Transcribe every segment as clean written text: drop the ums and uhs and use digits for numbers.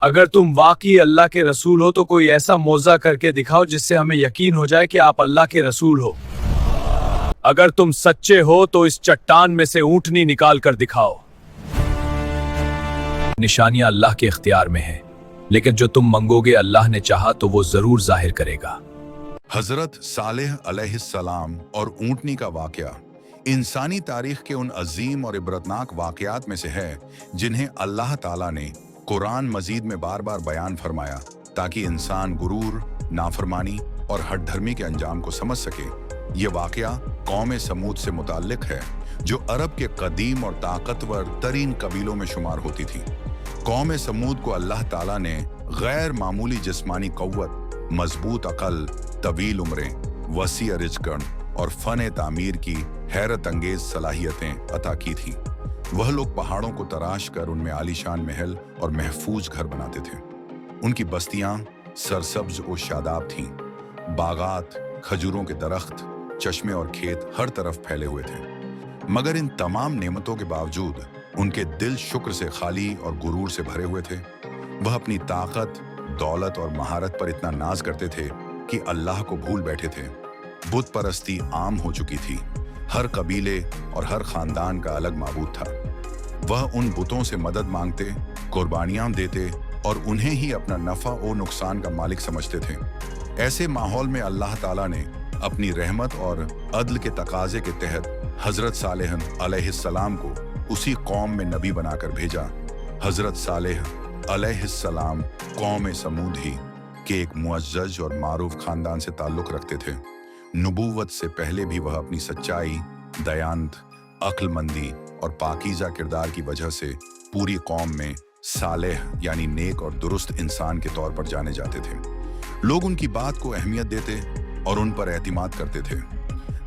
अगर तुम वाकई अल्लाह के रसूल हो तो कोई ऐसा मौजा करके दिखाओ जिससे हमें यकीन हो जाए कि आप अल्लाह के रसूल हो। अगर तुम सच्चे हो तो इस चट्टान में से ऊंटनी निकाल कर दिखाओ। निशानियां अल्लाह के इख्तियार में है, लेकिन जो तुम मंगोगे अल्लाह ने चाहा तो वो जरूर जाहिर करेगा। हजरत सालेह अलैहिस्सलाम और ऊंटनी का वाकया इंसानी तारीख के उन अजीम और इबरतनाक वाकयात में से है जिन्हें अल्लाह ताला ने कुरान मजीद में बार बार बयान फरमाया ताकि इंसान गुरूर, नाफरमानी और हठधर्मी के अंजाम को समझ सके। ये वाकया कौम समूद से मुताल्लिक है जो अरब के कदीम और ताकतवर तरीन कबीलों में शुमार होती थी। कौम समूद को अल्लाह ताला ने गैर मामूली जिस्मानी क़व्वत, मजबूत अकल, तवील उम्रें, वसी रिज़्क़ और फ़न तामीर की हैरत अंगेज सलाहियतें अता की थी। वह लोग पहाड़ों को तराश कर उनमें आलीशान महल और महफूज घर बनाते थे। उनकी बस्तियां सरसब्ज और शादाब थीं। बागात, खजूरों के दरख्त, चश्मे और खेत हर तरफ फैले हुए थे। मगर इन तमाम नेमतों के बावजूद उनके दिल शुक्र से खाली और गुरूर से भरे हुए थे। वह अपनी ताकत, दौलत और महारत पर इतना नाज करते थे कि अल्लाह को भूल बैठे थे। बुत परस्ती आम हो चुकी थी। हर कबीले और हर खानदान का अलग माबूद था। वह उन बुतों से मदद मांगते, कुर्बानियां देते और उन्हें ही अपना नफा और नुकसान का मालिक समझते थे। ऐसे माहौल में अल्लाह ताला ने अपनी रहमत और अदल के तकाजे के तहत हजरत सालेह अलैहिस्सलाम को उसी कौम में नबी बनाकर भेजा। हजरत सालेह अलैहिस्सलाम कौम समूद ही के एक मुअज़्ज़ज़ और मारूफ खानदान से ताल्लुक़ रखते थे। नबूवत से पहले भी वह अपनी सच्चाई, दयानत, अक्लमंदी और पाकीज़ा किरदार की वजह से पूरी कौम में सालेह यानी नेक और दुरुस्त इंसान के तौर पर जाने जाते थे। लोग उनकी बात को अहमियत देते और उन पर एतिमाद करते थे।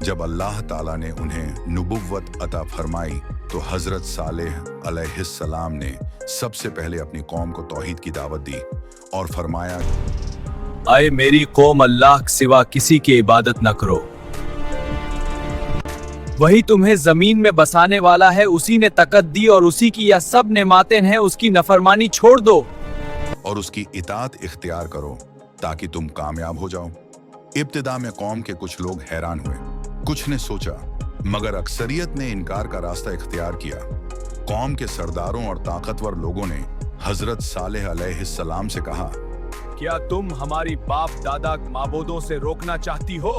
जब अल्लाह ताला ने उन्हें नबूवत अता फरमाई तो हजरत सालेह अलैहिस्सलाम ने सबसे पहले अपनी कौम को तौहीद की दावत दी और फरमाया, आए मेरी कौम, अल्लाह के सिवा किसी की इबादत न करो। वही तुम्हें जमीन में बसाने वाला है, उसी ने तकत दी और उसी की यह सब नेमातें हैं। उसकी नफरमानी छोड़ दो और उसकी इताअत इख्तियार करो ताकि तुम कामयाब हो जाओ। इब्तिदा में कौम के कुछ लोग हैरान हुए, कुछ ने सोचा, मगर अक्सरियत ने इनकार का रास्ता इख्तियार किया। कौम के सरदारों और ताकतवर लोगों ने हजरत सालेह अलैहिस्सलाम से कहा, क्या तुम हमारी बाप दादा माबूदों से रोकना चाहती हो?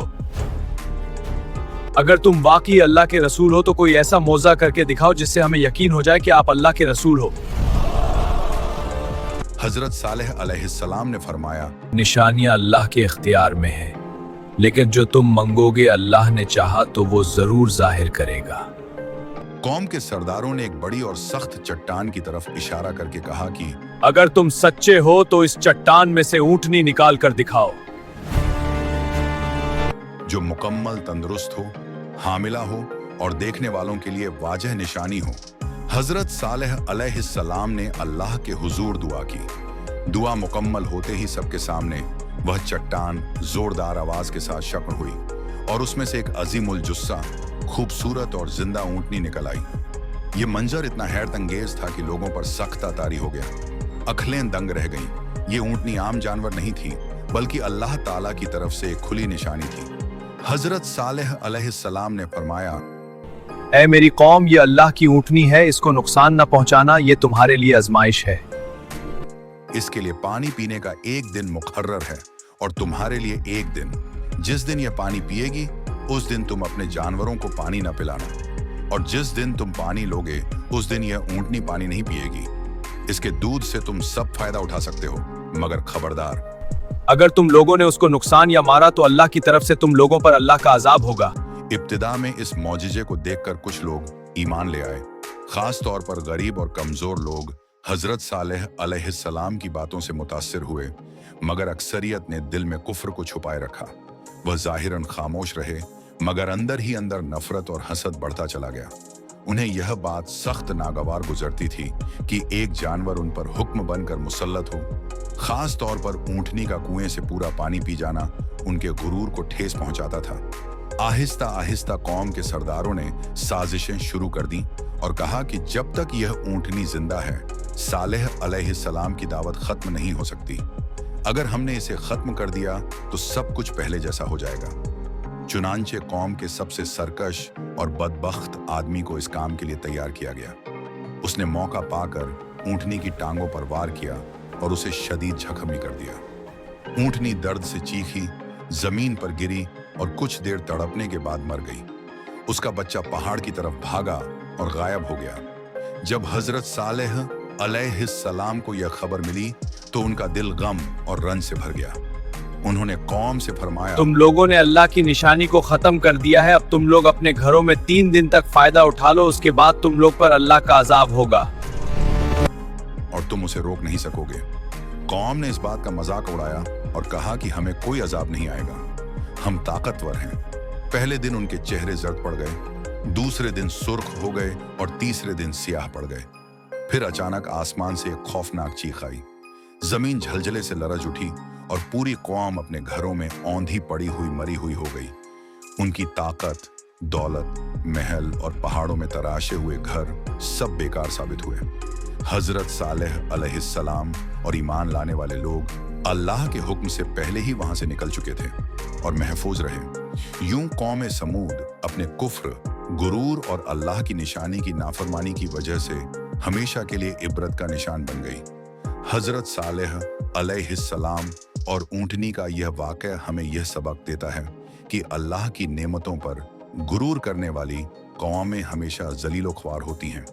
अगर तुम वाकई अल्लाह के रसूल हो तो कोई ऐसा मौजा करके दिखाओ जिससे हमें यकीन हो जाए कि आप अल्लाह के रसूल हो। हजरत सालेह अलैहिस्सलाम ने फरमाया, निशानियां अल्लाह के इख्तियार में है, लेकिन जो तुम मंगोगे अल्लाह ने चाहा तो वो जरूर जाहिर करेगा। कौम के सरदारों ने एक बड़ी और सख्त चट्टान की तरफ इशारा करके कहा कि अगर तुम सच्चे हो तो इस चट्टान में से ऊंटनी निकाल कर दिखाओ। जो मुकम्मल तंदुरुस्त हो, हामिला हो और देखने वालों के लिए वाजह निशानी हो। हजरत सालेह अलैहिस्सलाम ने अल्लाह के हुजूर दुआ की। दुआ मुकम्मल होते ही सबके सामने वह चट्टान जोरदार आवाज के साथ शक्ल हुई और उसमें से एक अजीमुल जुस्सा, खूबसूरत और जिंदा ऊंटनी निकल आई। ये मंजर इतना हैरत अंगेज था कि लोगों पर सख्त तारी हो गया। अखलें दंग रह गईं। ये ऊंटनी आम जानवर नहीं थी, बल्कि अल्लाह ताला की तरफ से एक खुली निशानी थी। हजरत सालेह अलैहिस्सलाम ने फरमाया, ऐ मेरी कौम, ये अल्लाह की ऊंटनी है, इसको नुकसान न पहुंचाना, ये तुम्हारे लिए आजमाइश है। इसके लिए पानी पीने का एक दिन मुकर्रर है और तुम्हारे लिए एक दिन। जिस दिन यह पानी पिएगी उस दिन तुम अपने जानवरों को पानी न पिलाना, और जिस दिन तुम पानी लोगे उस दिन यह ऊंटनी पानी नहीं पिएगी। इसके दूध से तुम सब फायदा उठा सकते हो, मगर खबरदार, अगर तुम लोगों ने उसको नुकसान या मारा तो अल्लाह की तरफ से तुम लोगों पर अल्लाह का अजाब होगा। इब्तिदा में इस मौजिजे को देखकर कुछ लोग ईमान ले आए। खास तौर पर गरीब और कमजोर लोग हजरत सालेह अलैहिस्सलाम की बातों से मुतासिर हुए, मगर अक्सरियत ने दिल में कुफ्र को छुपाए रखा। वह जाहिरन खामोश रहे, मगर अंदर ही अंदर नफरत और हसद बढ़ता चला गया। उन्हें यह बात सख्त नागवार गुजरती थी कि एक जानवर उन पर हुक्म बनकर मुसल्लत हो। खास तौर पर ऊंटनी का कुएं से पूरा पानी पी जाना उनके गुरूर को ठेस पहुंचाता था। आहिस्ता आहिस्ता कौम के सरदारों ने साजिशें शुरू कर दी और कहा कि जब तक यह ऊंटनी जिंदा है सालेह अलैहिस्सलाम की दावत खत्म नहीं हो सकती। अगर हमने इसे खत्म कर दिया तो सब कुछ पहले जैसा हो जाएगा। चुनांचे कौम के सबसे सरकश और बदबख्त आदमी को इस काम के लिए तैयार किया गया। उसने मौका पाकर ऊंटनी की टांगों पर वार किया और उसे शदीद जख्मी कर दिया। ऊंटनी दर्द से चीखी, जमीन पर गिरी और कुछ देर तड़पने के बाद मर गई। उसका बच्चा पहाड़ की तरफ भागा और गायब हो गया। जब हजरत सालेह अलैहिस्सलाम को यह खबर मिली तो उनका दिल गम और रंज से भर गया। उन्होंने कौम से फरमाया, तुम लोगों ने अल्लाह की निशानी को खत्म कर दिया है। अब तुम लोग अपने घरों में 3 दिन तक फायदा उठा लो, उसके बाद तुम लोग पर अल्लाह का अजाब होगा और तुम उसे रोक नहीं सकोगे। कौम ने इस बात का मजाक उड़ाया और कहा कि हमें कोई अजाब नहीं आएगा, हम ताकतवर हैं। पहले दिन उनके चेहरे जर्द पड़ गए, दूसरे दिन सुर्ख हो गए और तीसरे दिन सियाह पड़ गए। फिर अचानक आसमान से एक खौफनाक चीख आई। जमीन झलझले से लरज उठी और पूरी कौम अपने घरों में औंधी पड़ी हुई मरी हुई हो गई। उनकी ताकत, दौलत, महल और पहाड़ों में तराशे हुए घर सब बेकार साबित हुए। हजरत सालेह अलैहिस्सलाम और ईमान लाने वाले लोग अल्लाह के हुक्म से पहले ही वहां से निकल चुके थे और महफूज रहे। यूं कौम समूद अपने कुफ्र, गुरूर और अल्लाह की निशानी की नाफरमानी की वजह से हमेशा के लिए इबरत का निशान बन गई। हजरत सालेह अलैहिस्सलाम और ऊंटनी का यह वाक़या हमें यह सबक देता है कि अल्लाह की नेमतों पर गुरूर करने वाली कौमें हमेशा जलीलो ख्वार होती हैं।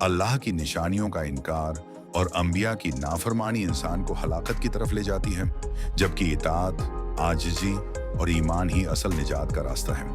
अल्लाह की निशानियों का इनकार और अंबिया की नाफरमानी इंसान को हलाकत की तरफ ले जाती है, जबकि इताअत, आजिज़ी और ईमान ही असल निजात का रास्ता है।